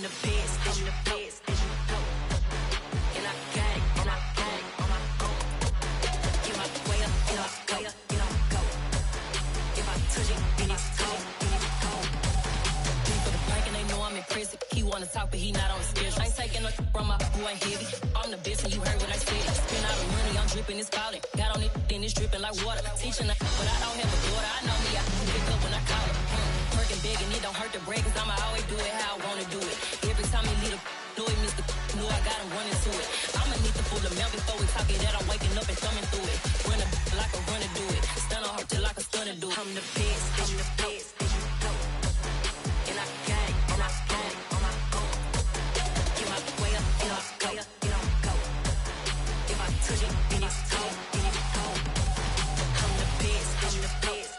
the best, I'm the best. And I got it, and I got it on my own. Get my way up, get up, way up, get on go. If I touch it, then it's cold, then it's cold. Deep for the bank and they know I'm in prison. He wanna talk, but he not on the schedule. I ain't taking no from my boy heavy. I'm the best, and you heard what I said. Spend all the money, I'm dripping, it's falling. Got on it, then it's dripping like water. Teaching her, but I don't have a daughter. I know me, I can pick up when I call her. Working big and it don't hurt to break, cause I'ma always do it how I wanna do it. Every time he lead a know it, Mr. Know I got him running to it. I'ma need the full amount before we talk it that I'm waking up and thumbing through it. Run a like a runner do it. Stun on her till like a stunner do it. I'm the best, I'm the best. And I got it, and I got it on my own. Get my way up, get up, way up, get on go. If I touch it, then it's cold, then it's cold. I'm the best, I'm the best.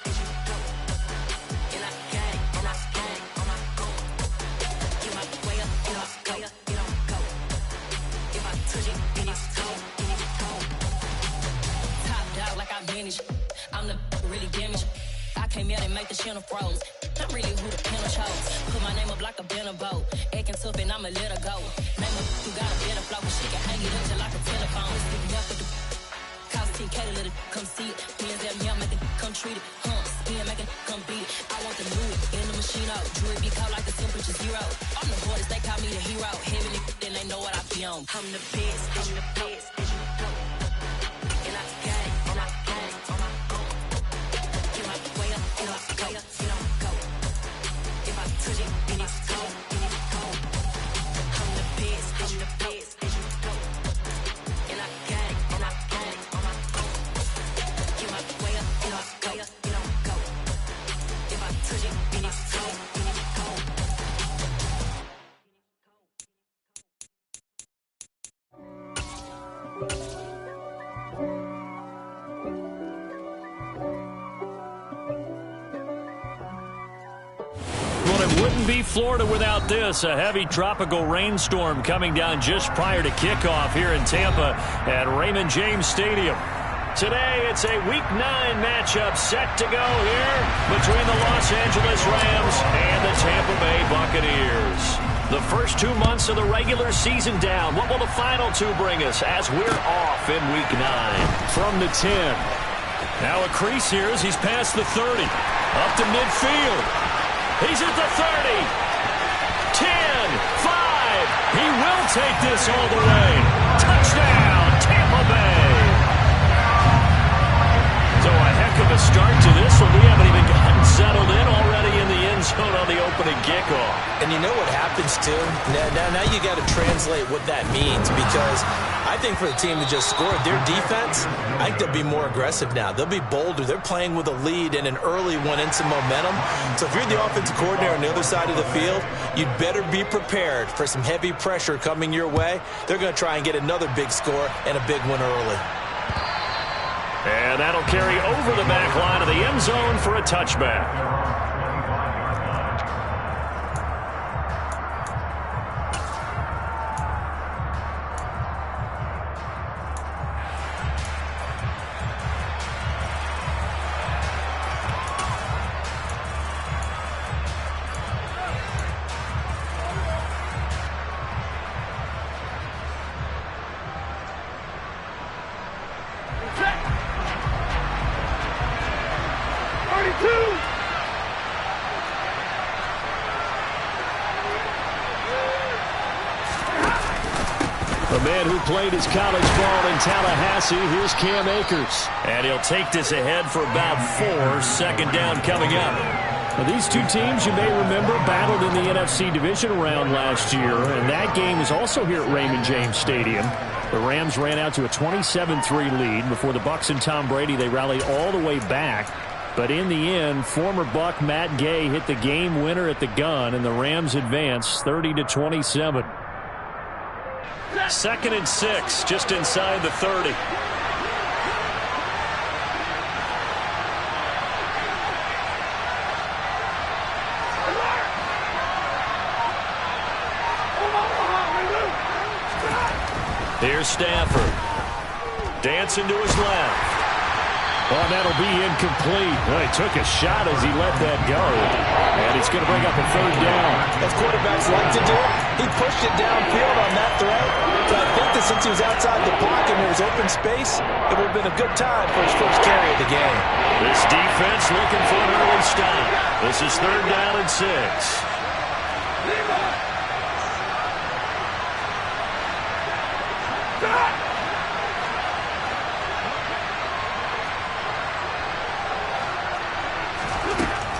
And I got it, and I got it on my own. Get my way up, get up, way up, get on go. If I touch it, then it's cold, then it's cold. Top dog like I vanished. I'm the really damaged. I came out and make the channel froze. I'm really who the panel chose. Put my name up like a banner boat. Acting tough and I'ma let her go. Name her who got a better flow. She can hang it up just like a telephone. Stick me up with the cost 10K to let it come see it. Hands at me, I'm making come treat it. Spin, making come beat it. I want the new it in the machine out. Jewelry be cold like the temperature zero. I'm the hardest, they call me the hero. Heaven and then they know what I be on. I'm the best, I'm the best. And I got it, and I got it on my own. Get my way up, get up, way up, get on go. If I touch it, then it's cold, then it's cold. I'm the best, I'm the best. And I got it, and I got it on my own. Get my way up, get up, way up, get on go. If I touch it, then it's cold, then it's cold. Well, it wouldn't be Florida without this. A heavy tropical rainstorm coming down just prior to kickoff here in Tampa at Raymond James Stadium. Today, it's a Week 9 matchup set to go here between the Los Angeles Rams and the Tampa Bay Buccaneers. The first 2 months of the regular season down. What will the final two bring us as we're off in Week 9? From the 10. Now a crease here as he's past the 30. Up to midfield. He's at the 30. 10, 5. He will take this all the way. Touchdown, Tampa Bay. So a heck of a start to this one. We haven't even gotten settled in already in the end zone on the opening kickoff. And you know what happens, too? Now you got to translate what that means, because I think for the team to just score their defense, I think they'll be more aggressive now. They'll be bolder. They're playing with a lead and an early one and some momentum. So if you're the offensive coordinator on the other side of the field, you'd better be prepared for some heavy pressure coming your way. They're going to try and get another big score and a big one early. And that'll carry over the back line of the end zone for a touchback. The man who played his college ball in Tallahassee, here's Cam Akers. And he'll take this ahead for about 4. Second down coming up. Now, these two teams, you may remember, battled in the NFC division round last year, and that game was also here at Raymond James Stadium. The Rams ran out to a 27-3 lead. Before the Bucs and Tom Brady, they rallied all the way back. But in the end, former Buck Matt Gay hit the game winner at the gun, and the Rams advance 30-27. 2nd and 6, just inside the 30. Here's Stafford. Dancing to his left. Oh, that'll be incomplete. Well, he took a shot as he let that go. And it's going to bring up a 3rd down. As quarterbacks like to do, He pushed it downfield on that throw, but I think that since he was outside the pocket and there was open space, it would have been a good time for his first carry of the game. This defense looking for an early stop. This is 3rd down and 6.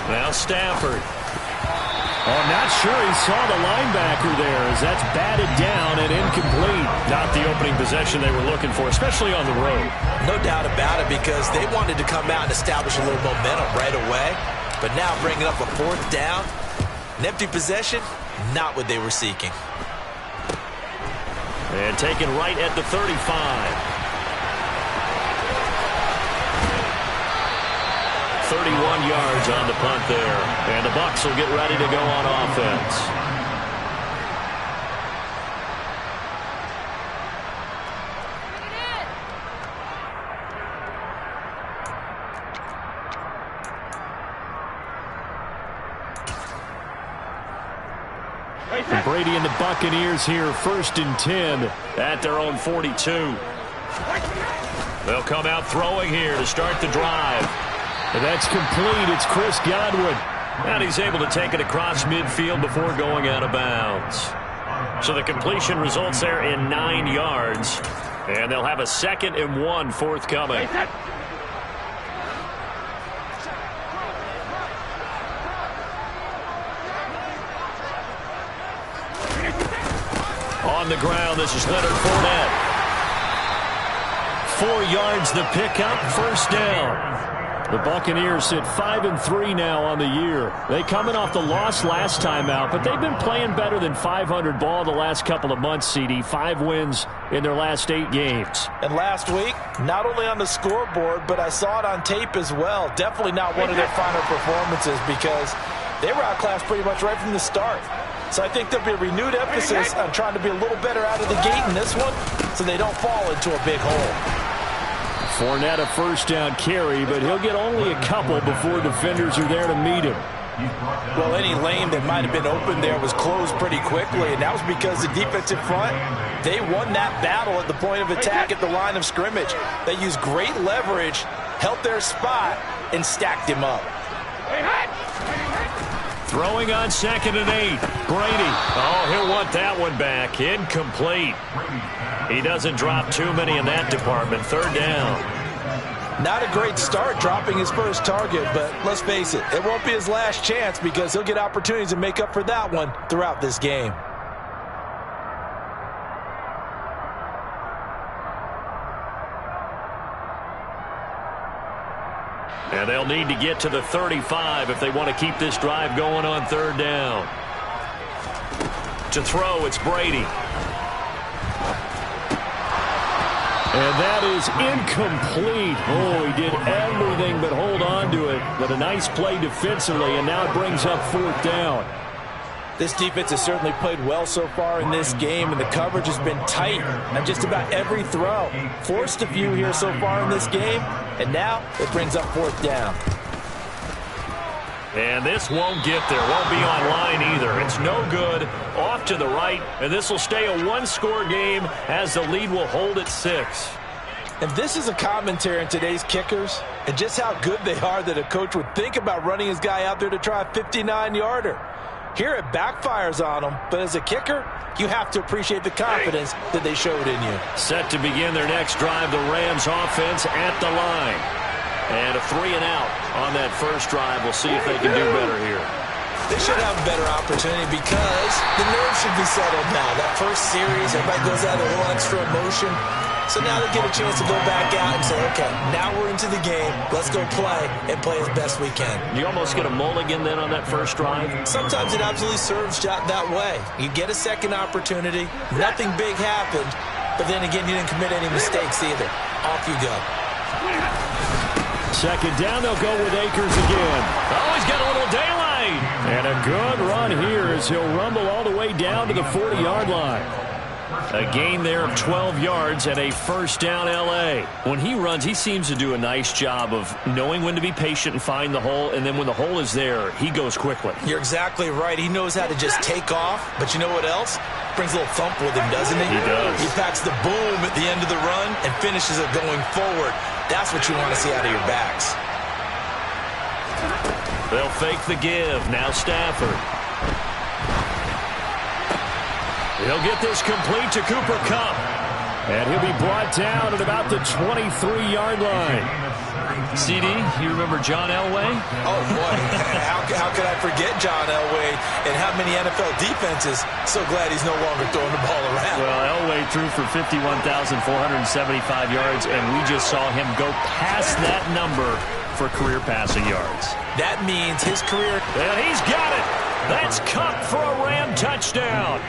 Now Stafford. Oh, I'm not sure he saw the linebacker there as that's batted down and incomplete. Not the opening possession they were looking for, especially on the road. No doubt about it, because they wanted to come out and establish a little momentum right away. But now bringing up a 4th down, an empty possession, not what they were seeking. And taken right at the 35. 31 yards on the punt there. And the Bucs will get ready to go on offense. And Brady and the Buccaneers here, 1st and 10 at their own 42. They'll come out throwing here to start the drive. And that's complete. It's Chris Godwin. And he's able to take it across midfield before going out of bounds. So the completion results there in 9 yards. And they'll have a 2nd and 1 forthcoming. On the ground, this is Leonard Fournette. 4 yards the pickup, 1st down. The Buccaneers sit 5-3 now on the year. They coming off the loss last time out, but they've been playing better than 500 ball the last couple of months, CD. 5 wins in their last 8 games. And last week, not only on the scoreboard, but I saw it on tape as well. Definitely not one of their finer performances, because they were outclassed pretty much right from the start. So I think there'll be a renewed emphasis on trying to be a little better out of the gate in this one so they don't fall into a big hole. Fournette a 1st down carry, but he'll get only a couple before defenders are there to meet him. Well, any lane that might have been open there was closed pretty quickly, and that was because the defensive front, they won that battle at the point of attack at the line of scrimmage. They used great leverage, held their spot, and stacked him up. Throwing on 2nd and 8. Brady. Oh, he'll want that one back. Incomplete. He doesn't drop too many in that department. 3rd down. Not a great start dropping his first target, but let's face it, it won't be his last chance, because he'll get opportunities to make up for that one throughout this game. And they'll need to get to the 35 if they want to keep this drive going on 3rd down. To throw, it's Brady. And that is incomplete. Oh, he did everything but hold on to it. But a nice play defensively, and now it brings up 4th down. This defense has certainly played well so far in this game, and the coverage has been tight on just about every throw. Forced a few here so far in this game, and now it brings up 4th down. And this won't get there. Won't be on line either. It's no good. Off to the right, and this will stay a 1-score game as the lead will hold at 6. And this is a commentary on today's kickers and just how good they are that a coach would think about running his guy out there to try a 59-yarder. Here it backfires on them, but as a kicker, you have to appreciate the confidence that they showed in you. Set to begin their next drive, the Rams offense at the line. And a 3-and-out on that first drive. We'll see if they can do better here. They should have a better opportunity because the nerves should be settled now. That first series, everybody goes out a little extra emotion. So now they get a chance to go back out and say, okay, now we're into the game. Let's go play and play as best we can. You almost get a mulligan then on that first drive? Sometimes it absolutely serves that way. You get a second opportunity. Nothing big happened. But then again, you didn't commit any mistakes either. Off you go. 2nd down, they'll go with Akers again. Oh, he's got a little daylight. And a good run here as he'll rumble all the way down to the 40-yard line. A gain there of 12 yards and a first down L.A. When he runs, he seems to do a nice job of knowing when to be patient and find the hole, and then when the hole is there, he goes quickly. You're exactly right. He knows how to just take off, but you know what else? Brings a little thump with him, doesn't he? He does. He packs the boom at the end of the run and finishes it going forward. That's what you want to see out of your backs. They'll fake the give. Now Stafford. He'll get this complete to Cooper Kupp. And he'll be brought down at about the 23-yard line. CD, you remember John Elway? Oh, boy. How could I forget John Elway and how many NFL defenses? So glad he's no longer throwing the ball around. Well, Elway threw for 51,475 yards, and we just saw him go past that number for career passing yards. That means his career. And he's got it. That's Kupp for a Ram touchdown.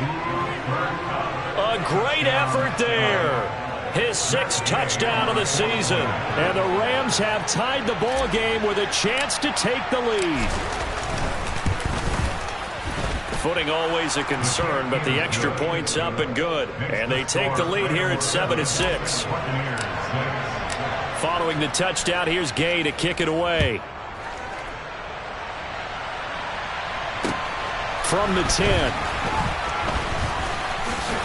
A great effort there. His 6th touchdown of the season. And the Rams have tied the ball game with a chance to take the lead. Footing always a concern, but the extra point's up and good. And they take the lead here at 7-6. Following the touchdown, here's Gay to kick it away. From the 10.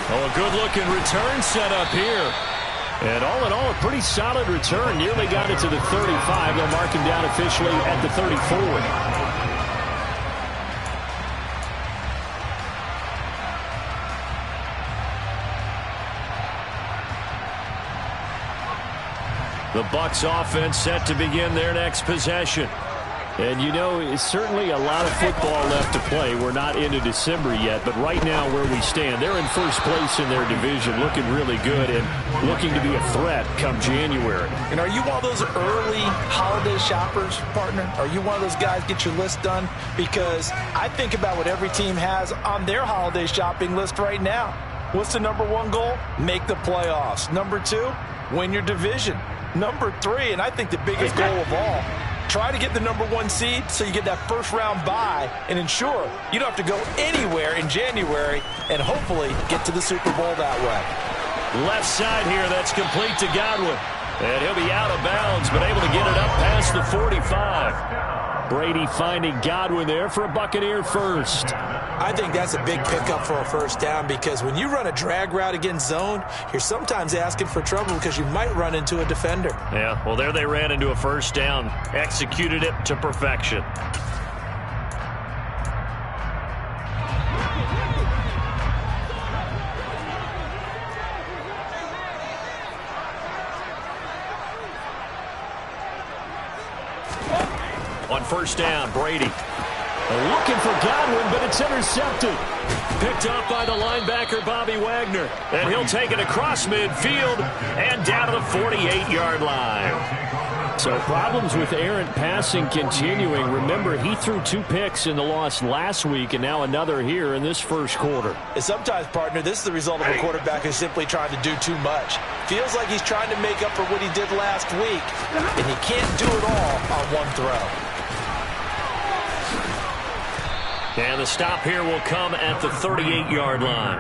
Oh, a good-looking return set up here. And all in all, a pretty solid return. Nearly got it to the 35. They'll mark him down officially at the 34. The Bucs offense set to begin their next possession. And, you know, it's certainly a lot of football left to play. We're not into December yet, but right now where we stand, they're in first place in their division, looking really good and looking to be a threat come January. And are you one of those early holiday shoppers, partner? Are you one of those guys get your list done? Because I think about what every team has on their holiday shopping list right now. What's the number 1 goal? Make the playoffs. Number 2, win your division. Number 3, and I think the biggest goal of all, try to get the number 1 seed so you get that first-round bye and ensure you don't have to go anywhere in January and hopefully get to the Super Bowl that way. Left side here, that's complete to Godwin. And he'll be out of bounds, but able to get it up past the 45. Brady finding Godwin there for a Buccaneer first. I think that's a big pickup for a first down because when you run a drag route against zone, you're sometimes asking for trouble because you might run into a defender. Yeah, well, there they ran into a first down. Executed it to perfection. On first down, Brady. Looking for Godwin, but it's intercepted. Picked up by the linebacker, Bobby Wagner. And he'll take it across midfield and down to the 48-yard line. So problems with errant passing continuing. Remember, he threw 2 picks in the loss last week and now another here in this first quarter. And sometimes, partner, this is the result of a quarterback who's simply trying to do too much. Feels like he's trying to make up for what he did last week, and he can't do it all on one throw. And the stop here will come at the 38-yard line.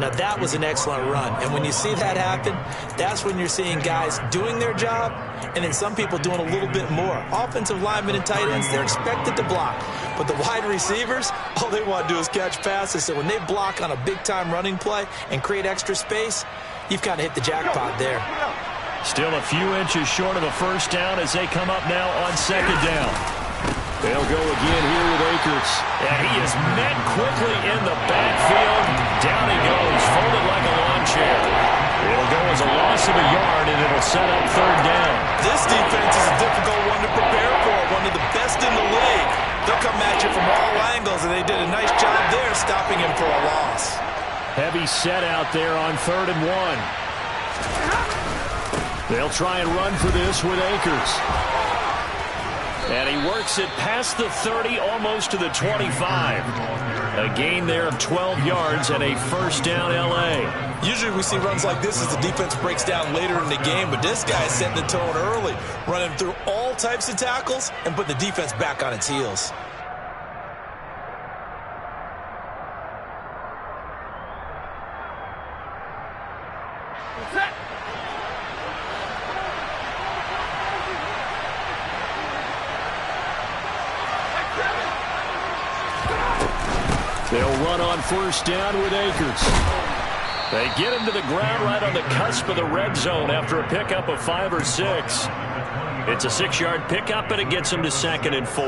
Now, that was an excellent run. And when you see that happen, that's when you're seeing guys doing their job and then some people doing a little bit more. Offensive linemen and tight ends, they're expected to block. But the wide receivers, all they want to do is catch passes. So when they block on a big-time running play and create extra space, you've kind of hit the jackpot there. Still a few inches short of a first down as they come up now on second down. They'll go again here with Akers. And he is met quickly in the backfield. Down he goes, folded like a lawn chair. It'll go as a loss of a yard, and it'll set up third down. This defense is a difficult one to prepare for, one of the best in the league. They'll come at you from all angles, and they did a nice job there stopping him for a loss. Heavy set out there on 3rd and 1. They'll try and run for this with Akers. And he works it past the 30, almost to the 25. A gain there of 12 yards and a first down L.A. Usually we see runs like this as the defense breaks down later in the game, but this guy is setting the tone early, running through all types of tackles and putting the defense back on its heels. They'll run on first down with Akers. They get him to the ground right on the cusp of the red zone after a pickup of 5 or 6. It's a 6-yard pickup, and it gets him to 2nd and 4.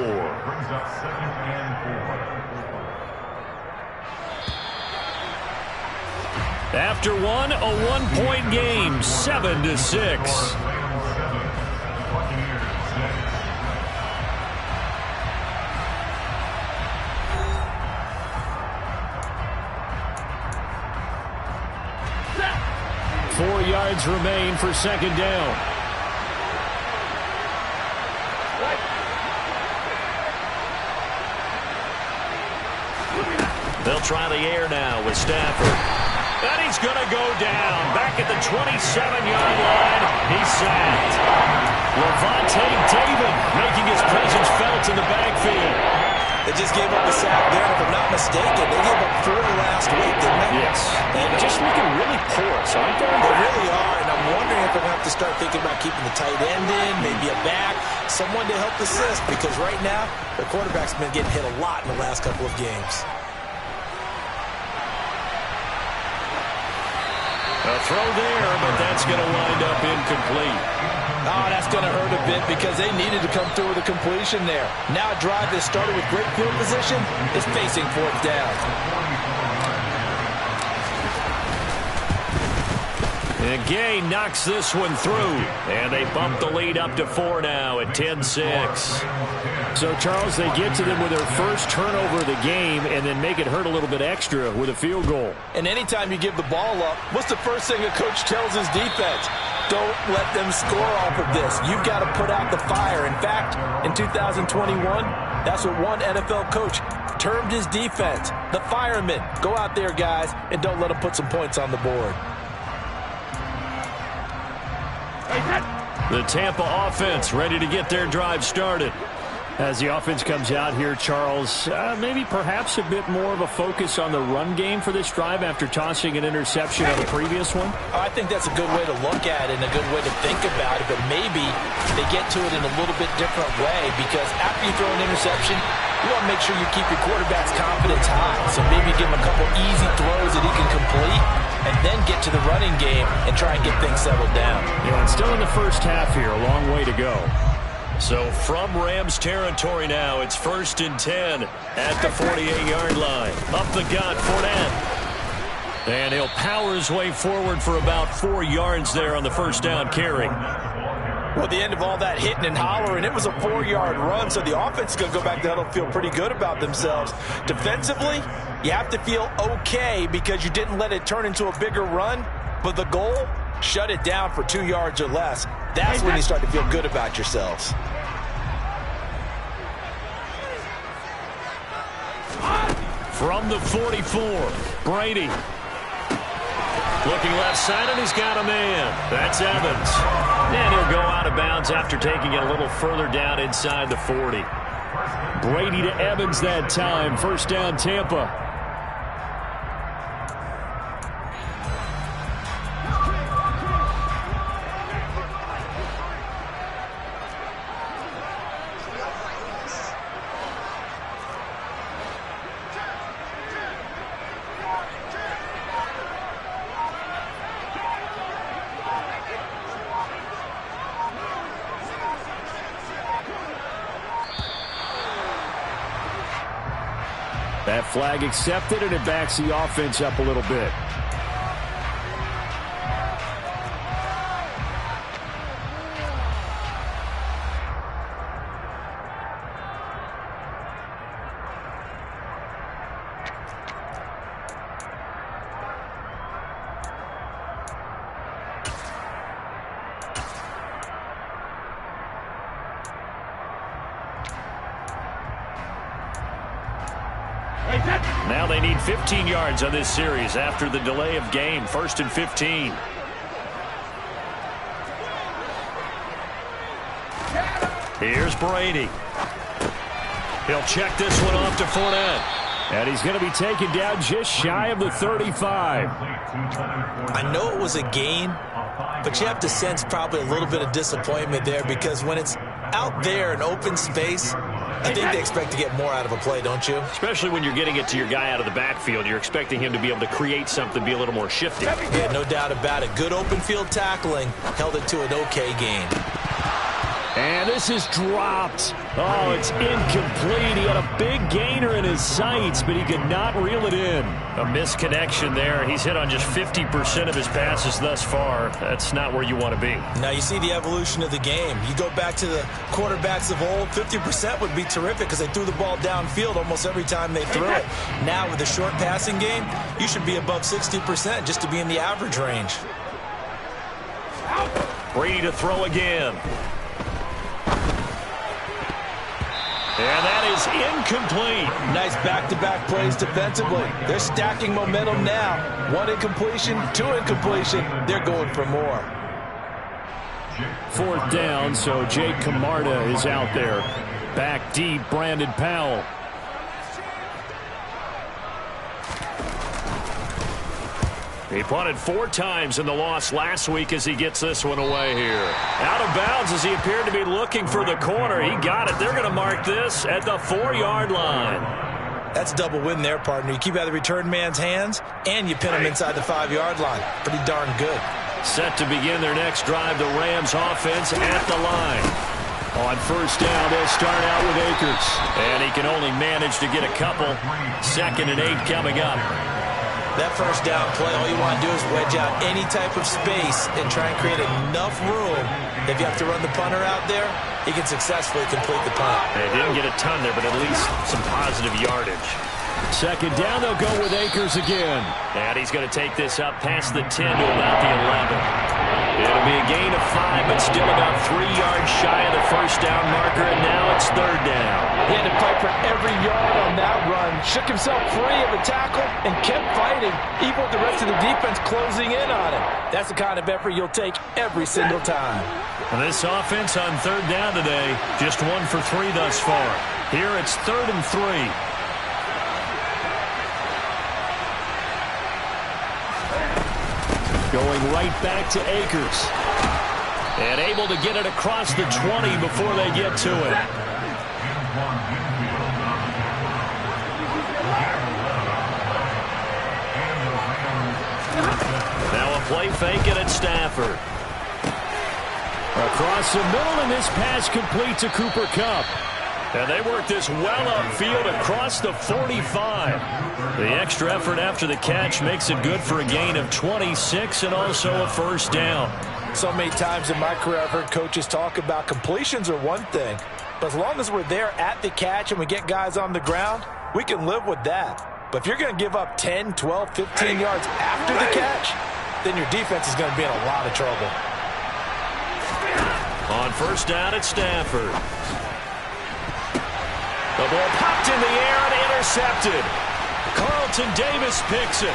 After one, a 1-point game, 7-6. 4 yards remain for 2nd down. They'll try the air now with Stafford. And he's going to go down. Back at the 27-yard line. He's sacked. Levante David making his presence felt in the backfield. They just gave up a sack there, and if I'm not mistaken, they gave up 4 last week, didn't they? Yes. And just looking really porous, aren't they? They really are, and I'm wondering if I'm going to have to start thinking about keeping the tight end in, maybe a back, someone to help assist, because right now, their quarterback's been getting hit a lot in the last couple of games. A throw there, but that's going to wind up incomplete. Oh, that's going to hurt a bit because they needed to come through with a completion there. Now a drive that started with great field position is facing 4th down. And Gay knocks this one through. And they bump the lead up to 4 now at 10-6. So, Charles, they get to them with their first turnover of the game and then make it hurt a little bit extra with a field goal. And anytime you give the ball up, what's the first thing a coach tells his defense? Don't let them score off of this. You've got to put out the fire. In fact, in 2021, that's what one NFL coach termed his defense. The firemen. Go out there, guys, and don't let them put some points on the board. The Tampa offense ready to get their drive started. As the offense comes out here, Charles, maybe perhaps a bit more of a focus on the run game for this drive after tossing an interception on the previous one? I think that's a good way to look at it and a good way to think about it, but maybe they get to it in a little bit different way because after you throw an interception, you want to make sure you keep your quarterback's confidence high. So maybe give him a couple easy throws that he can complete and then get to the running game and try and get things settled down. Yeah, and still in the first half here, a long way to go. So from Rams territory now, it's 1st and 10 at the 48-yard line. Up the gut, Fournette. And he'll power his way forward for about 4 yards there on the first down carry. Well, at the end of all that hitting and hollering, it was a 4-yard run, so the offense is going to go back there and feel pretty good about themselves. Defensively, you have to feel okay because you didn't let it turn into a bigger run, but the goal, shut it down for 2 yards or less. That's when you start to feel good about yourselves. From the 44, Brady. Looking left side, and he's got a man. That's Evans. And he'll go out of bounds after taking it a little further down inside the 40. Brady to Evans that time. First down, Tampa. That flag accepted, and it backs the offense up a little bit. Now they need 15 yards on this series after the delay of game. 1st and 15. Here's Brady. He'll check this one off to Fournette. And he's going to be taken down just shy of the 35. I know it was a gain, but you have to sense probably a little bit of disappointment there, because when it's out there in open space, I think they expect to get more out of a play, don't you? Especially when you're getting it to your guy out of the backfield. You're expecting him to be able to create something, be a little more shifty. Yeah, no doubt about it. Good open field tackling held it to an okay gain. And this is dropped. Oh, it's incomplete. He had a big gainer in his sights, but he could not reel it in. A misconnection there. He's hit on just 50% of his passes thus far. That's not where you want to be. Now you see the evolution of the game. You go back to the quarterbacks of old, 50% would be terrific because they threw the ball downfield almost every time they threw it. Now with the short passing game, you should be above 60% just to be in the average range. Brady to throw again. And that is incomplete. Nice back-to-back plays defensively. They're stacking momentum now. One incompletion, two incompletion. They're going for more. Fourth down, so Jake Camarda is out there. Back deep, Brandon Powell. He punted 4 times in the loss last week as he gets this one away here. Out of bounds as he appeared to be looking for the corner. He got it. They're going to mark this at the 4-yard line. That's a double win there, partner. You keep out of the return man's hands, and you pin him inside the 5-yard line. Pretty darn good. Set to begin their next drive, the Rams offense at the line. On first down, they'll start out with Akers. And he can only manage to get a couple. 2nd and 8 coming up. That first down play, all you want to do is wedge out any type of space and try and create enough room. If you have to run the punter out there, he can successfully complete the punt. They didn't get a ton there, but at least some positive yardage. 2nd down, they'll go with Akers again. And he's going to take this up past the 10 to about the 11. It'll be a gain of 5, but still about 3 yards shy of the first down marker, and now it's 3rd down. He had to fight for every yard on that run. Shook himself free of the tackle and kept fighting, even with the rest of the defense closing in on him. That's the kind of effort you'll take every single time. And this offense on 3rd down today, just 1 for 3 thus far. Here it's 3rd and 3. Going right back to Akers. And able to get it across the 20 before they get to it. Now a play fake it at Stafford. Across the middle, and this pass complete to Cooper Kupp. And they work this well upfield across the 45. The extra effort after the catch makes it good for a gain of 26 and also a first down. So many times in my career I've heard coaches talk about completions are one thing, but as long as we're there at the catch and we get guys on the ground, we can live with that. But if you're going to give up 10, 12, 15 yards after the catch, then your defense is going to be in a lot of trouble. On first down at Stafford. The ball popped in the air and intercepted. Carlton Davis picks it.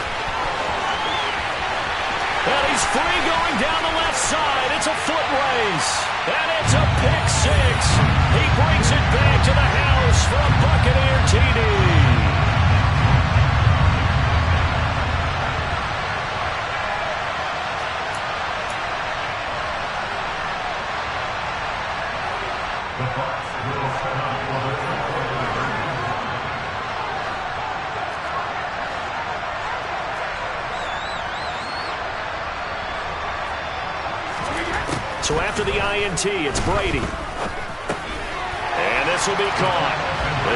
And he's free going down the left side. It's a foot race. And it's a pick 6. He brings it back to the house for a Buccaneer TD. So after the INT, it's Brady. And this will be caught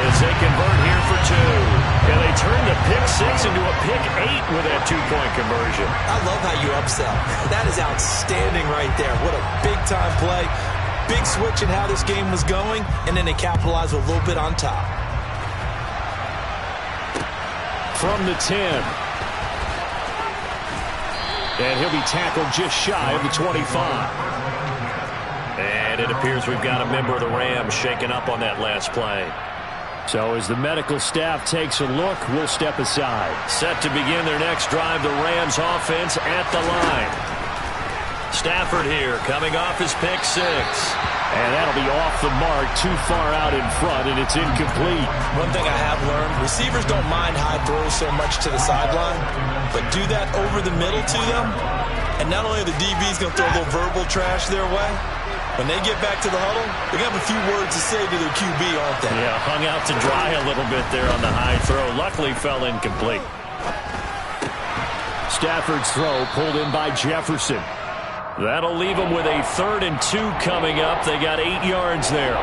as they convert here for 2. And they turn the pick 6 into a pick 8 with that 2-point conversion. I love how you upsell. That is outstanding right there. What a big-time play. Big switch in how this game was going, and then they capitalize a little bit on top. From the 10. And he'll be tackled just shy of the 25. And it appears we've got a member of the Rams shaken up on that last play. So as the medical staff takes a look, we'll step aside. Set to begin their next drive, the Rams offense at the line. Stafford here coming off his pick 6. And that'll be off the mark, too far out in front, and it's incomplete. One thing I have learned, receivers don't mind high throws so much to the sideline, but do that over the middle to them, and not only are the DBs going to throw a little verbal trash their way, when they get back to the huddle, they're going to have a few words to say to their QB, aren't they? Yeah, hung out to dry a little bit there on the high throw. Luckily fell incomplete. Stafford's throw pulled in by Jefferson. That'll leave them with a 3rd and 2 coming up. They got 8 yards there.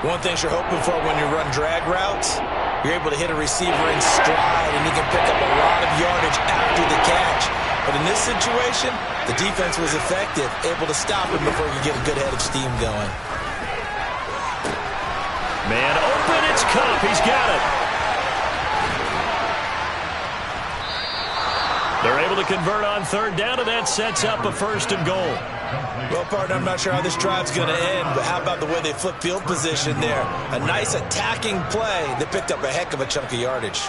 One thing you're hoping for when you run drag routes, you're able to hit a receiver in stride, and he can pick up a lot of yardage after the catch. But in this situation, the defense was effective, able to stop him before he could get a good head of steam going. Man open, it's Cup. He's got it. They're able to convert on 3rd down, and that sets up a 1st and goal. Well, partner, I'm not sure how this drive's going to end, but how about the way they flip field position there? A nice attacking play that picked up a heck of a chunk of yardage.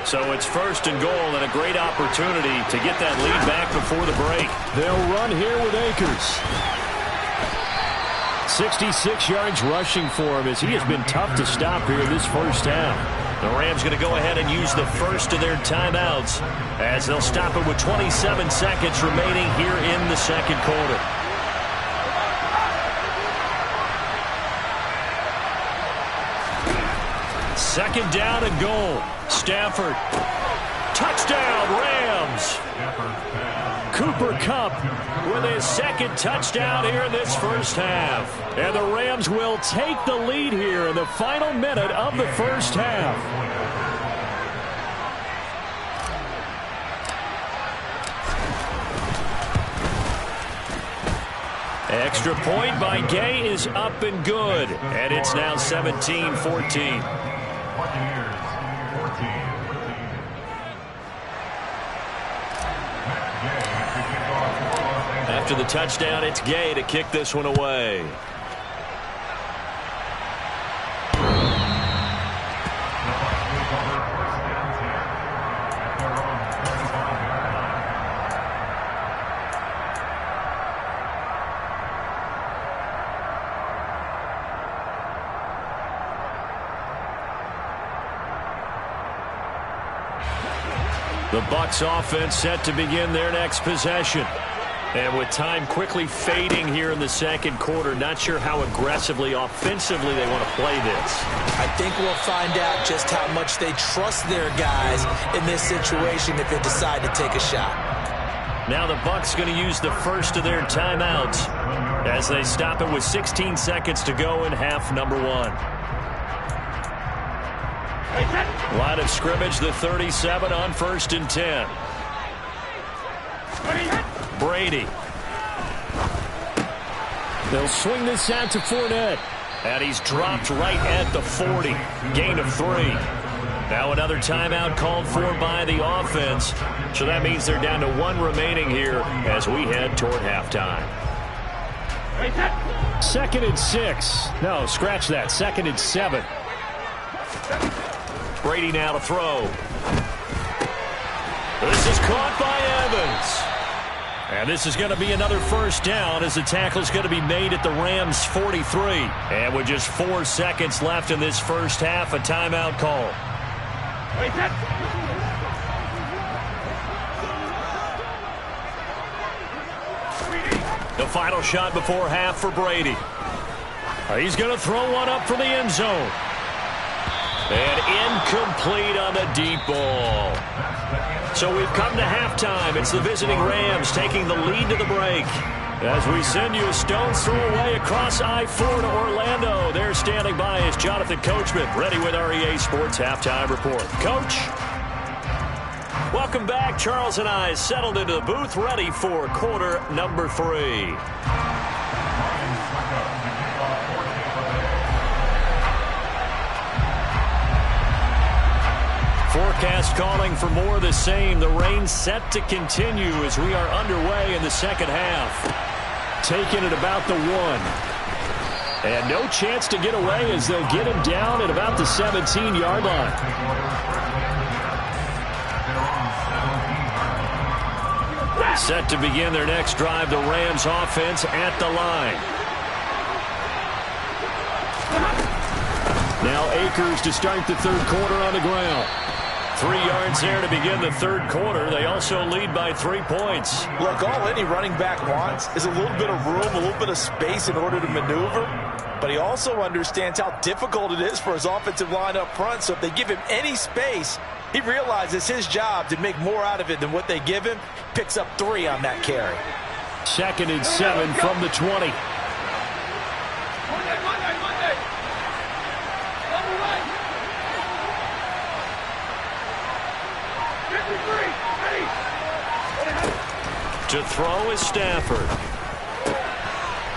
So it's 1st and goal, and a great opportunity to get that lead back before the break. They'll run here with Akers. 66 yards rushing for him as he has been tough to stop here this first half. The Rams going to go ahead and use the first of their timeouts as they'll stop it with 27 seconds remaining here in the second quarter. Second down and goal. Stafford. Touchdown, Rams. Cooper Kupp with his 2nd touchdown here in this first half. And the Rams will take the lead here in the final minute of the first half. Extra point by Gay is up and good. And it's now 17-14. After the touchdown, it's Gay to kick this one away. The Bucs offense set to begin their next possession. And with time quickly fading here in the second quarter, not sure how aggressively, offensively they want to play this. I think we'll find out just how much they trust their guys in this situation if they decide to take a shot. Now the Bucs going to use the first of their timeouts as they stop it with 16 seconds to go in half number 1. Line of scrimmage, the 37 on 1st and 10. Brady. They'll swing this out to Fournette. And he's dropped right at the 40. Gain of 3. Now another timeout called for by the offense. So that means they're down to 1 remaining here as we head toward halftime. 2nd and 6. No, scratch that. 2nd and 7. Brady now to throw. This is caught by Evans. And this is going to be another first down as the tackle is going to be made at the Rams' 43. And with just 4 seconds left in this first half, a timeout call. The final shot before half for Brady. He's going to throw one up for the end zone. And incomplete on the deep ball. So we've come to halftime. It's the visiting Rams taking the lead to the break. As we send you a stone's throw away across I-4 to Orlando. There standing by is Jonathan Coachman, ready with REA Sports Halftime Report. Coach? Welcome back. Charles and I settled into the booth, ready for quarter number 3. Forecast calling for more of the same. The rain set to continue as we are underway in the second half. Taking it about the 1. And no chance to get away as they'll get him down at about the 17-yard line. Set to begin their next drive, the Rams offense at the line. Now Akers to start the third quarter on the ground. 3 yards there to begin the third quarter. They also lead by 3 points. Look, all any running back wants is a little bit of room, a little bit of space in order to maneuver. But he also understands how difficult it is for his offensive line up front. So if they give him any space, he realizes his job to make more out of it than what they give him. Picks up 3 on that carry. 2nd and 7 from the 20. To throw is Stafford.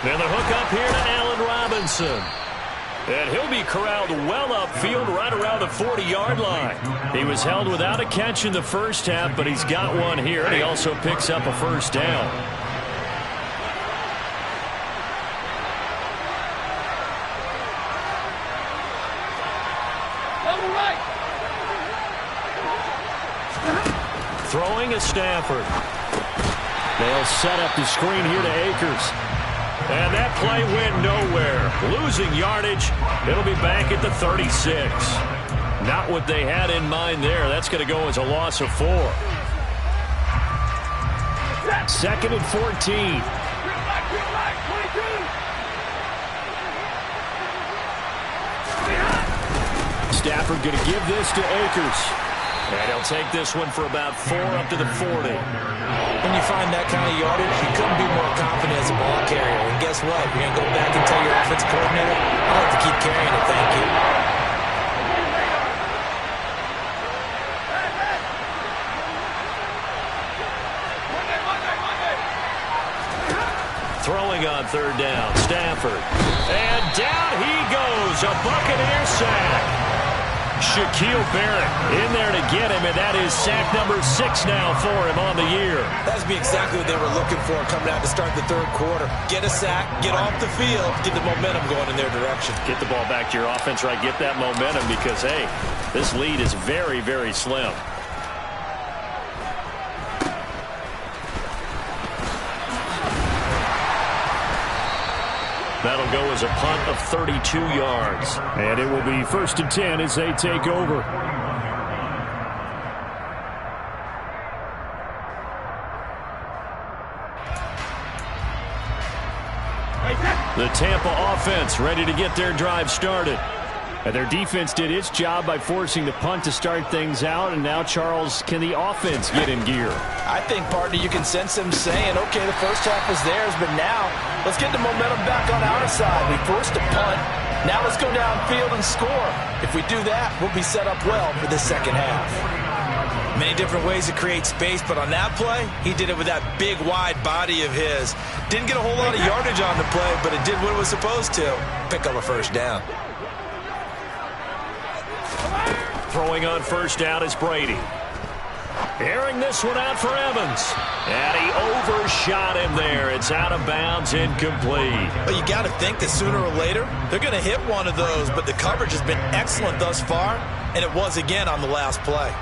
And the hook up here to Allen Robinson. And he'll be corralled well upfield right around the 40-yard line. He was held without a catch in the first half, but he's got one here, and he also picks up a first down. Throwing is Stafford. They'll set up the screen here to Akers. And that play went nowhere. Losing yardage. It'll be back at the 36. Not what they had in mind there. That's going to go as a loss of 4. 2nd and 14. Stafford going to give this to Akers. And he'll take this one for about 4 up to the 40. When you find that kind of yardage, you couldn't be more confident as a ball carrier. And guess what? You're going to go back and tell your offensive coordinator, I'd like to keep carrying it, thank you. Throwing on 3rd down, Stafford. And down he goes, a Buccaneer sack. Shaquille Barrett in there to get him, and that is sack number 6 now for him on the year. That's exactly what they were looking for coming out to start the third quarter. Get a sack, get off the field, get the momentum going in their direction. Get the ball back to your offense, right? Get that momentum because, hey, this lead is very, very slim. That'll go as a punt of 32 yards. And it will be 1st and 10 as they take over. The Tampa offense ready to get their drive started. And their defense did its job by forcing the punt to start things out. And now, Charles, can the offense get in gear? I think, partner, you can sense them saying, okay, the first half was theirs, but now let's get the momentum back on our side. We forced a punt. Now let's go downfield and score. If we do that, we'll be set up well for the second half. Many different ways to create space, but on that play, he did it with that big, wide body of his. Didn't get a whole lot of yardage on the play, but it did what it was supposed to. Pick up a first down. Throwing on 1st down is Brady. Airing this one out for Evans. And he overshot him there. It's out of bounds, incomplete. But you got to think that sooner or later, they're going to hit one of those. But the coverage has been excellent thus far, and it was again on the last play.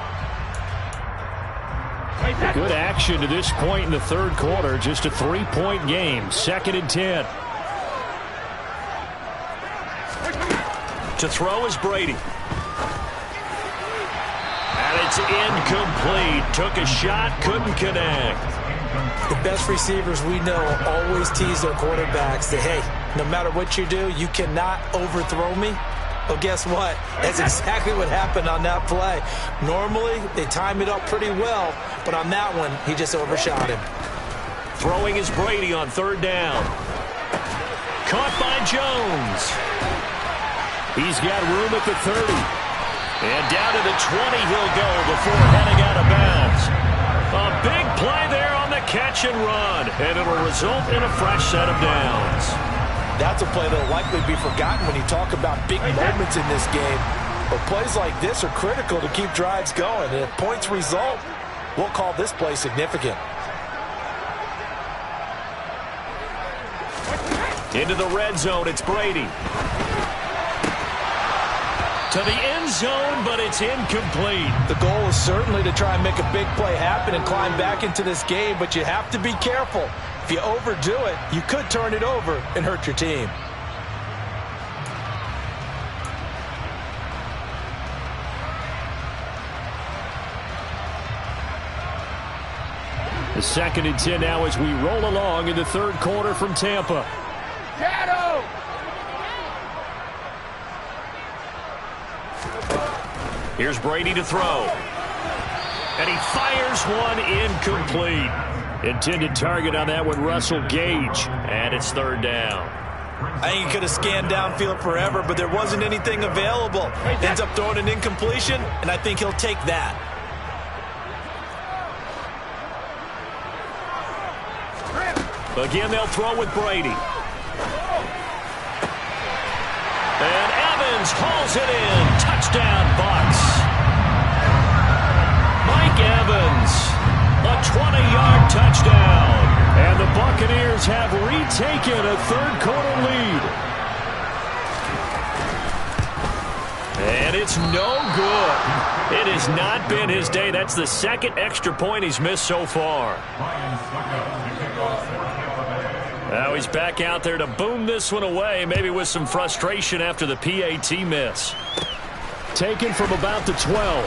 Good action to this point in the third quarter. Just a 3-point game. 2nd and 10. To throw is Brady. And it's incomplete. Took a shot, couldn't connect. The best receivers we know always tease their quarterbacks that, hey, no matter what you do, you cannot overthrow me. Well, guess what? That's exactly what happened on that play. Normally, they time it up pretty well, but on that one, he just overshot him. Throwing is Brady on 3rd down. Caught by Jones. He's got room at the 30. And down to the 20 he'll go before heading out of bounds. A big play there on the catch and run, and it'll result in a fresh set of downs. That's a play that will likely be forgotten when you talk about big moments in this game. But plays like this are critical to keep drives going. And if points result, we'll call this play significant. Into the red zone, it's Brady. To the end zone, but it's incomplete. The goal is certainly to try and make a big play happen and climb back into this game, but you have to be careful. If you overdo it, you could turn it over and hurt your team. The 2nd and 10 now as we roll along in the third quarter from Tampa. Here's Brady to throw. And he fires one incomplete. Intended target on that one, Russell Gage. And it's 3rd down. I think he could have scanned downfield forever, but there wasn't anything available. Ends up throwing an incompletion, and I think he'll take that. Again, they'll throw with Brady. And Evans hauls it in. Touchdown, Bucs. Mike Evans, a 20-yard touchdown. And the Buccaneers have retaken a third-quarter lead. And it's no good. It has not been his day. That's the 2nd extra point he's missed so far. Now he's back out there to boom this one away, maybe with some frustration after the PAT miss. Taken from about the 12.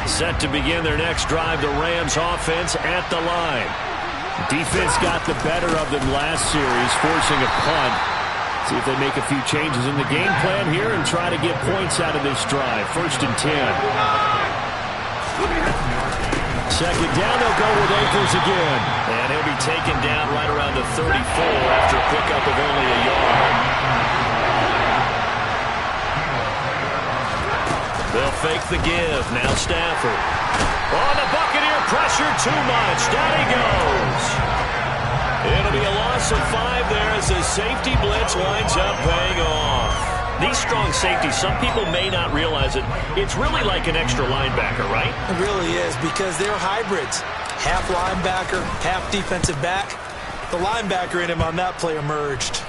Set to begin their next drive, the Rams offense at the line. Defense got the better of them last series, forcing a punt. See if they make a few changes in the game plan here and try to get points out of this drive. 1st and 10. 2nd down, they'll go with Akers again. And he'll be taken down right around the 34 after a pickup of only a yard. They'll fake the give. Now Stafford. Oh, the Buccaneer pressure too much. Down he goes. It'll be a loss of 5 there as the safety blitz winds up paying off. These strong safeties, some people may not realize it. It's really like an extra linebacker, right? It really is, because they're hybrids. Half linebacker, half defensive back. The linebacker in him on that play emerged.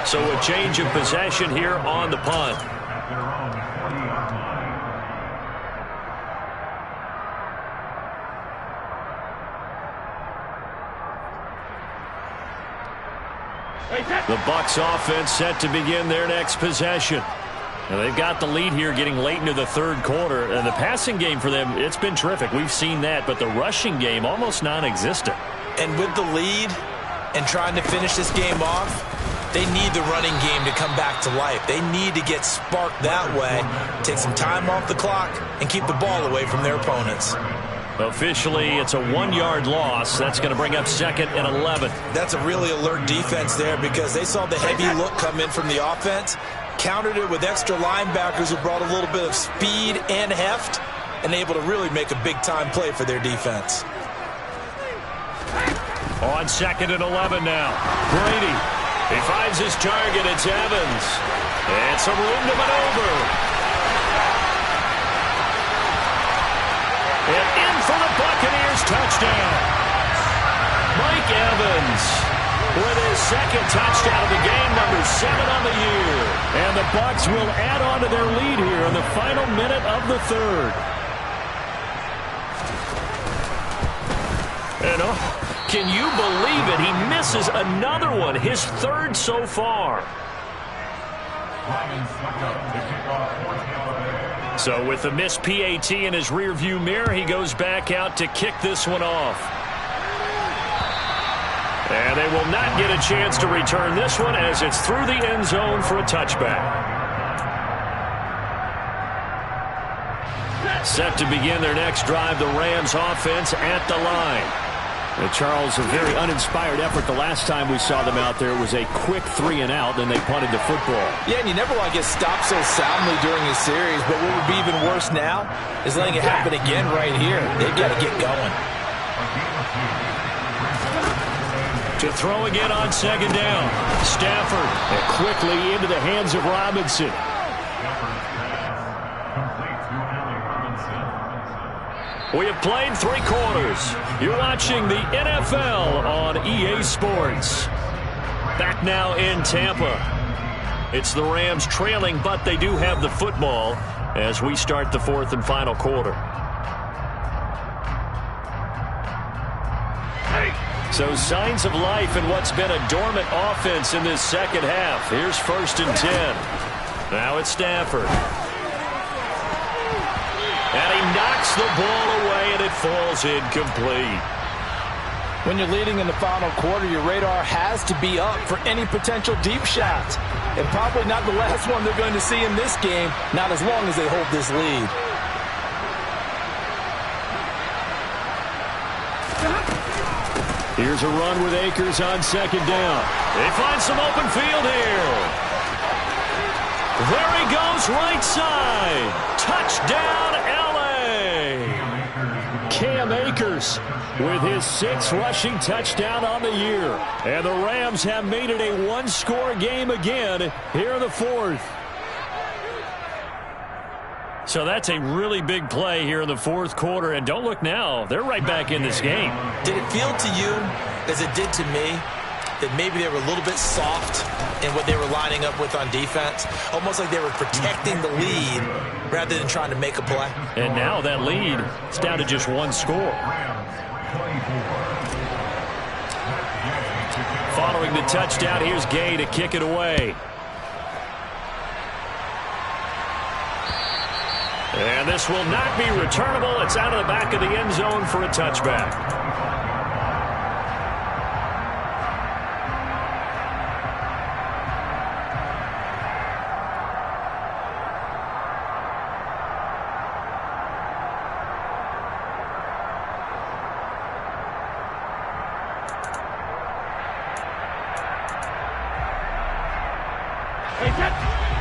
So a change of possession here on the punt. The Bucs offense set to begin their next possession. Now they've got the lead here getting late into the third quarter. And the passing game for them, it's been terrific. We've seen that, but the rushing game almost non-existent. And with the lead and trying to finish this game off, they need the running game to come back to life. They need to get sparked that way, take some time off the clock, and keep the ball away from their opponents. Officially, it's a 1-yard loss. That's going to bring up 2nd and 11. That's a really alert defense there because they saw the heavy look come in from the offense, countered it with extra linebackers who brought a little bit of speed and heft, and able to really make a big-time play for their defense. On 2nd and 11 now. Brady. He finds his target. It's Evans. And some room to maneuver. And in for the Buccaneers touchdown. Mike Evans with his 2nd touchdown of the game, number 7 on the year. And the Bucs will add on to their lead here in the final minute of the third. And can you believe it? He misses another one, his 3rd so far. So with the missed PAT in his rearview mirror, he goes back out to kick this one off. And they will not get a chance to return this one as it's through the end zone for a touchback. Set to begin their next drive, the Rams offense at the line. Charles, a very uninspired effort the last time we saw them out there. It was a quick 3-and-out, then they punted the football. Yeah, and you never want to get stopped so soundly during a series, but what would be even worse now is letting it happen again right here. They've got to get going. To throw again on 2nd down. Stafford quickly into the hands of Robinson. We have played 3 quarters. You're watching the NFL on EA Sports. Back now in Tampa. It's the Rams trailing, but they do have the football as we start the 4th and final quarter. So signs of life in what's been a dormant offense in this second half. Here's 1st and 10. Now it's Stafford. And he knocks the ball away, and it falls incomplete. When you're leading in the final quarter, your radar has to be up for any potential deep shots. And probably not the last one they're going to see in this game, not as long as they hold this lead. Here's a run with Akers on 2nd down. They find some open field here. There he goes, right side. Touchdown, L.A. Cam Akers with his 6th rushing touchdown on the year. And the Rams have made it a one-score game again here in the 4th. So that's a really big play here in the 4th quarter. And don't look now, they're right back in this game. Did it feel to you, as it did to me, that maybe they were a little bit soft in what they were lining up with on defense? Almost like they were protecting the lead rather than trying to make a play. And now that lead is down to just one score. Following the touchdown, here's Gay to kick it away. And this will not be returnable. It's out of the back of the end zone for a touchback.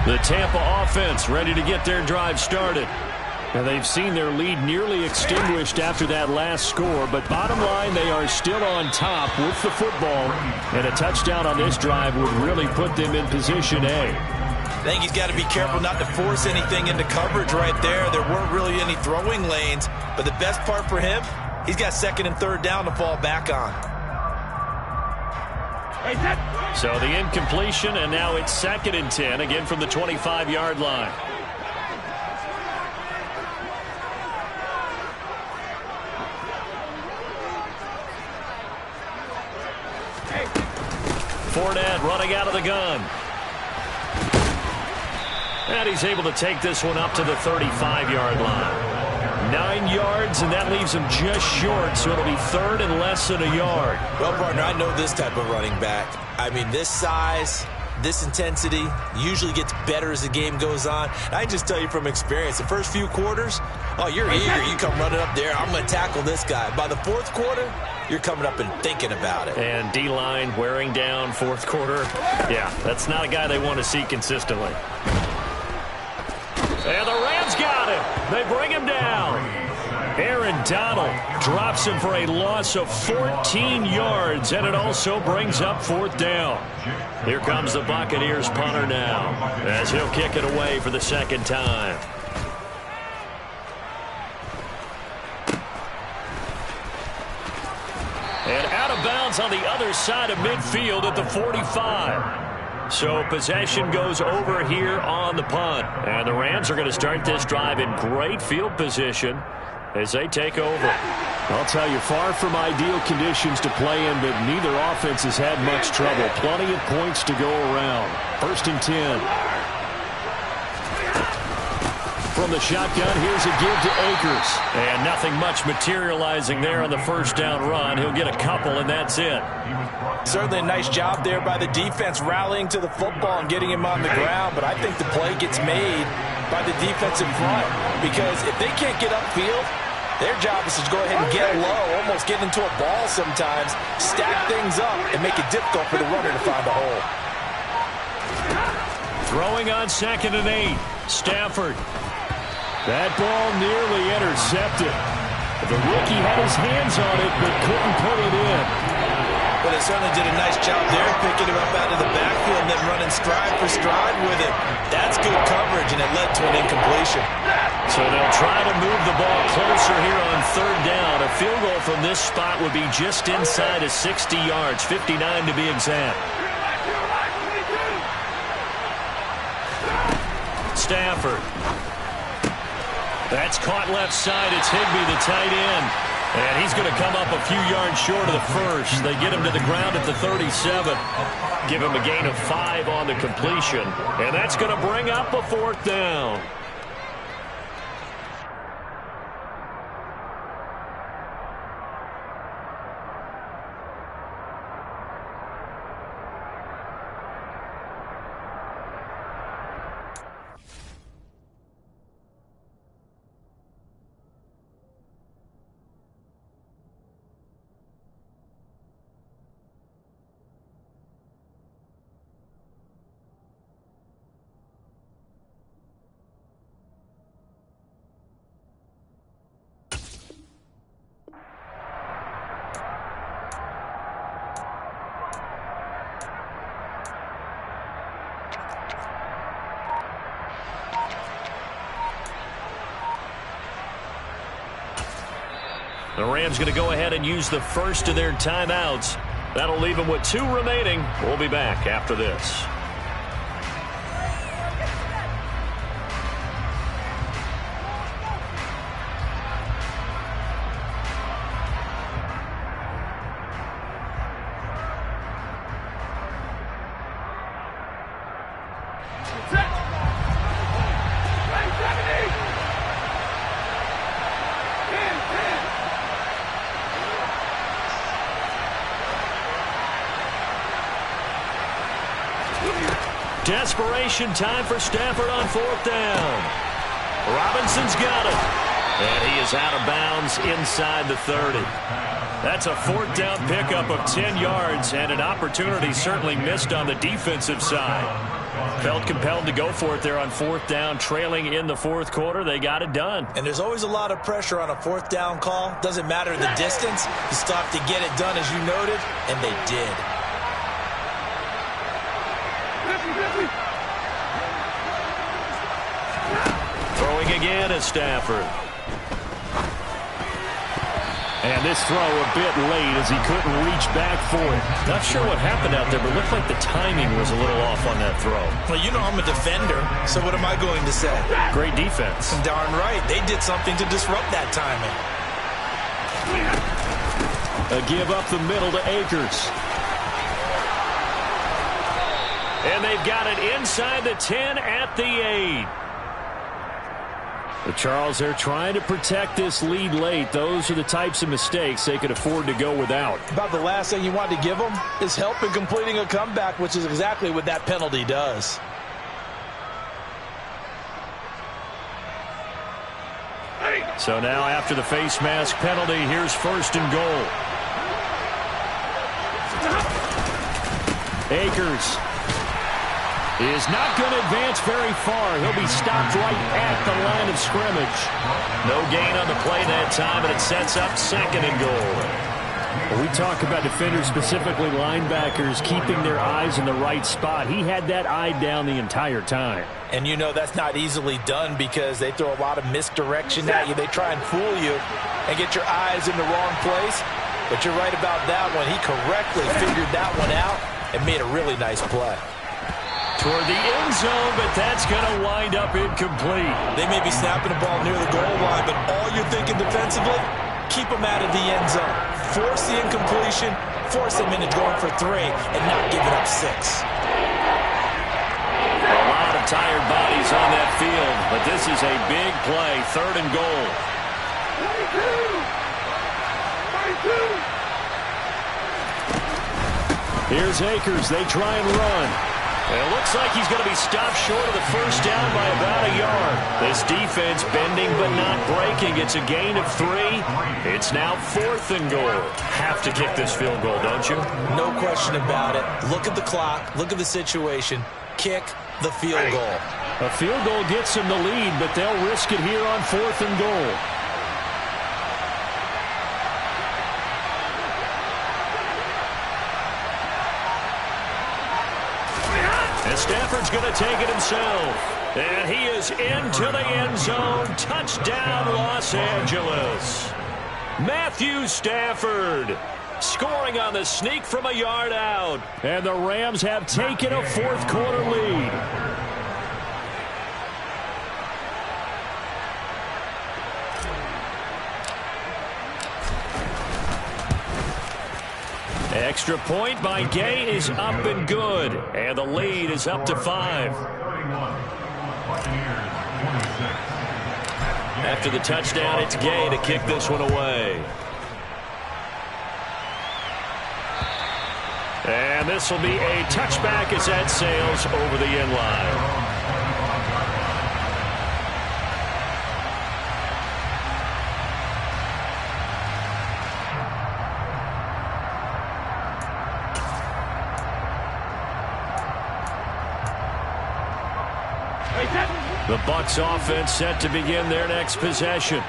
The Tampa offense ready to get their drive started. And they've seen their lead nearly extinguished after that last score. But bottom line, they are still on top with the football. And a touchdown on this drive would really put them in position A. I think he's got to be careful not to force anything into coverage right there. There weren't really any throwing lanes. But the best part for him, he's got 2nd and 3rd down to fall back on. So the incompletion, and now it's 2nd and 10, again from the 25-yard line. Fournette running out of the gun. And he's able to take this one up to the 35-yard line. 9 yards, and that leaves him just short, so it'll be 3rd and less than a yard. Well, partner, I know this type of running back. I mean, this size, this intensity usually gets better as the game goes on. I just tell you from experience, the first few quarters, oh, you're eager. You come running up there, I'm going to tackle this guy. By the 4th quarter, you're coming up and thinking about it. And D-line wearing down 4th quarter. Yeah, that's not a guy they want to see consistently. And the Rams got him. They bring him down. Aaron Donald drops him for a loss of 14 yards, and it also brings up 4th down. Here comes the Buccaneers punter now, as he'll kick it away for the 2nd time. And out of bounds on the other side of midfield at the 45. So possession goes over here on the punt. And the Rams are going to start this drive in great field position as they take over. I'll tell you, far from ideal conditions to play in, but neither offense has had much trouble. Plenty of points to go around. 1st and 10. From the shotgun, here's a give to Akers. And nothing much materializing there on the 1st down run. He'll get a couple, and that's it. Certainly a nice job there by the defense rallying to the football and getting him on the ground, but I think the play gets made by the defensive front because if they can't get upfield, their job is to go ahead and get low, almost get into a ball sometimes, stack things up, and make it difficult for the runner to find a hole. Throwing on 2nd and 8. Stafford. That ball nearly intercepted. The rookie had his hands on it but couldn't put it in. But they certainly did a nice job there, picking him up out of the backfield and then running stride for stride with him. That's good coverage, and it led to an incompletion. So they'll try to move the ball closer here on 3rd down. A field goal from this spot would be just inside of 60 yards, 59 to be exact. Stafford. That's caught left side. It's Higbee, the tight end. And he's going to come up a few yards short of the first. They get him to the ground at the 37. Give him a gain of 5 on the completion. And that's going to bring up a 4th down. The Rams going to go ahead and use the first of their timeouts. That'll leave them with 2 remaining. We'll be back after this. Desperation time for Stafford on 4th down. Robinson's got it. And he is out of bounds inside the 30. That's a 4th down pickup of 10 yards and an opportunity certainly missed on the defensive side. Felt compelled to go for it there on 4th down, trailing in the 4th quarter. They got it done. And there's always a lot of pressure on a 4th down call. Doesn't matter the distance. You still have to get it done, as you noted, and they did. Throwing again is Stafford. And this throw a bit late as he couldn't reach back for it. Not sure what happened out there, but it looked like the timing was a little off on that throw. Well, you know I'm a defender, so what am I going to say? Great defense. Darn right. They did something to disrupt that timing. A give up the middle to Akers. And they've got it inside the 10 at the 8. But Charles, they're trying to protect this lead late. Those are the types of mistakes they could afford to go without. About the last thing you want to give them is help in completing a comeback, which is exactly what that penalty does. So now after the face mask penalty, here's 1st and goal. Akers is not going to advance very far. He'll be stopped right at the line of scrimmage. No gain on the play that time, and it sets up 2nd and goal. When we talk about defenders, specifically linebackers, keeping their eyes in the right spot, he had that eye down the entire time. And you know that's not easily done because they throw a lot of misdirection at you. They try and fool you and get your eyes in the wrong place. But you're right about that one. He correctly figured that one out and made a really nice play. Toward the end zone, but that's going to wind up incomplete. They may be snapping the ball near the goal line, but all you're thinking defensively, keep them out of the end zone. Force the incompletion, force them into going for 3, and not giving up 6. A lot of tired bodies on that field, but this is a big play, 3rd and goal. 22. Here's Akers. They try and run. It looks like he's going to be stopped short of the 1st down by about a yard. This defense bending but not breaking. It's a gain of 3. It's now 4th and goal. Have to kick this field goal, don't you? No question about it. Look at the clock. Look at the situation. Kick the field goal. A field goal gets them the lead, but they'll risk it here on 4th and goal. And Stafford's going to take it himself. And he is into the end zone. Touchdown, Los Angeles. Matthew Stafford scoring on the sneak from a yard out. And the Rams have taken a 4th quarter lead. Extra point by Gay is up and good. And the lead is up to 5. After the touchdown, it's Gay to kick this one away. And this will be a touchback as that sails over the end line. The Bucs offense set to begin their next possession.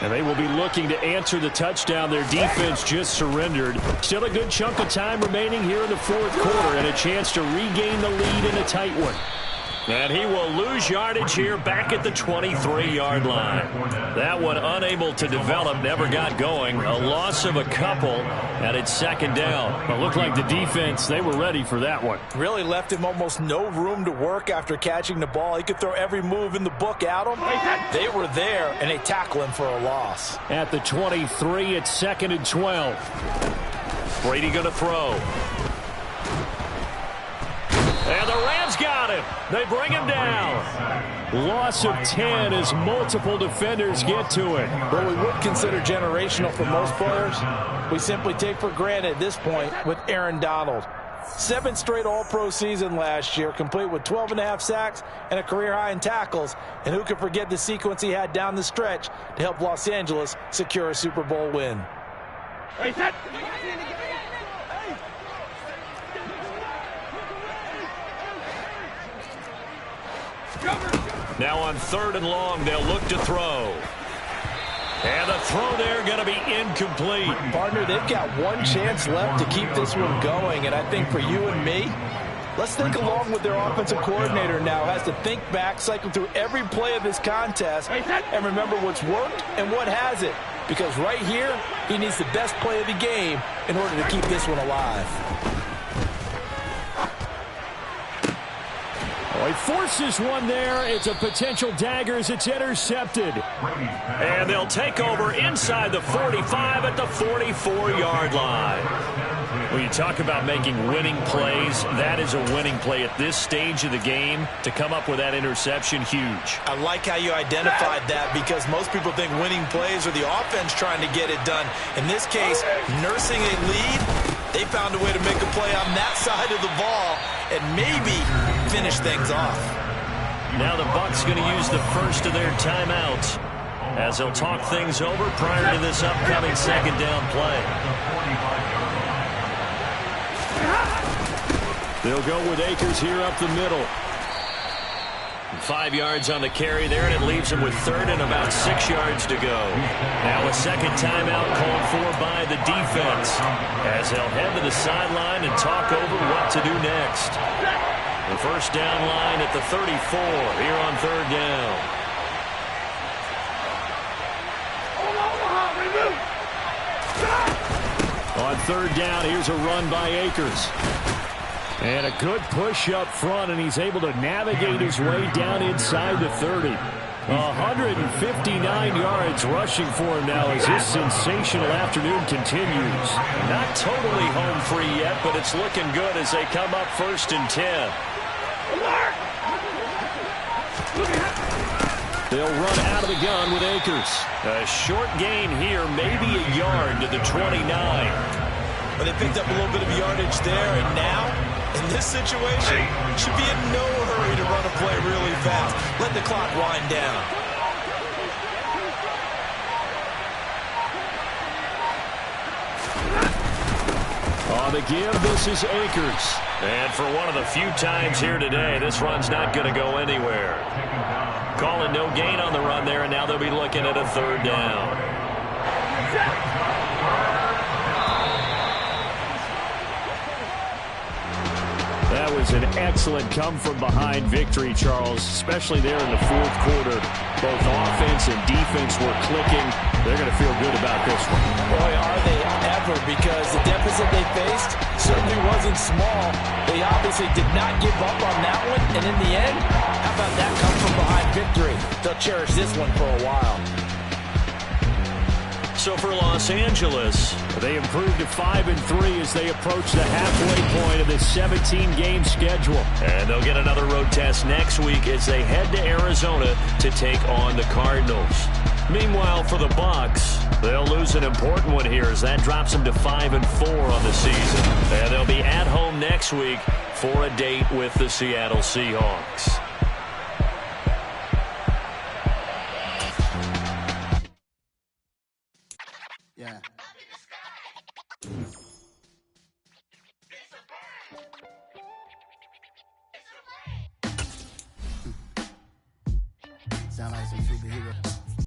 And they will be looking to answer the touchdown their defense just surrendered. Still a good chunk of time remaining here in the fourth quarter and a chance to regain the lead in a tight one. And he will lose yardage here back at the 23-yard line. That one unable to develop, never got going. A loss of a couple, and it's second down. It looked like the defense, they were ready for that one. Really left him almost no room to work after catching the ball. He could throw every move in the book at him. They were there, and they tackle him for a loss. At the 23, it's 2nd and 12. Brady going to throw. And the Rams got him. They bring him down. Loss of 10 as multiple defenders get to it. What we would consider generational for most players, we simply take for granted at this point with Aaron Donald. 7 straight All-Pro season last year, complete with 12.5 sacks and a career high in tackles. And who could forget the sequence he had down the stretch to help Los Angeles secure a Super Bowl win. Now on 3rd and long, they'll look to throw. And the throw there going to be incomplete. Partner, they've got one chance left to keep this one going. And I think for you and me, let's think along with their offensive coordinator now. Has to think back, cycle through every play of this contest, and remember what's worked and what hasn't. Because right here, he needs the best play of the game in order to keep this one alive. Oh, he forces one there. It's a potential dagger as it's intercepted. And they'll take over inside the 45 at the 44-yard line. When you talk about making winning plays, that is a winning play at this stage of the game. To come up with that interception, huge. I like how you identified that, because most people think winning plays are the offense trying to get it done. In this case, nursing a lead, they found a way to make a play on that side of the ball and maybe finish things off. Now the Bucs going to use the first of their timeouts as they'll talk things over prior to this upcoming second down play. They'll go with Akers here up the middle. 5 yards on the carry there, and it leaves him with 3rd and about 6 yards to go. Now a second timeout called for by the defense as they'll head to the sideline and talk over what to do next. The first down line at the 34 here on 3rd down. On 3rd down, here's a run by Akers. And a good push up front, and he's able to navigate his way down inside the 30. 159 yards rushing for him now as this sensational afternoon continues. Not totally home free yet, but it's looking good as they come up 1st and 10. They'll run out of the gun with Akers. A short gain here, maybe a yard to the 29. But they picked up a little bit of yardage there, and now, in this situation, should be in no hurry to run a play really fast. Let the clock wind down. On the give, this is Akers. And for one of the few times here today, this run's not going to go anywhere. Calling no gain on the run there, and now they'll be looking at a 3rd down. That was an excellent come-from-behind victory, Charles, especially there in the fourth quarter. Both offense and defense were clicking. They're going to feel good about this one. Boy, are they ever, because the deficit they faced certainly wasn't small. They obviously did not give up on that one, and in the end, how about that come-from-behind victory? They'll cherish this one for a while. So for Los Angeles, they improved to 5-3 as they approach the halfway point of this 17-game schedule. And they'll get another road test next week as they head to Arizona to take on the Cardinals. Meanwhile, for the Bucs, they'll lose an important one here as that drops them to 5-4 on the season. And they'll be at home next week for a date with the Seattle Seahawks. Yeah. Sound like some superhero.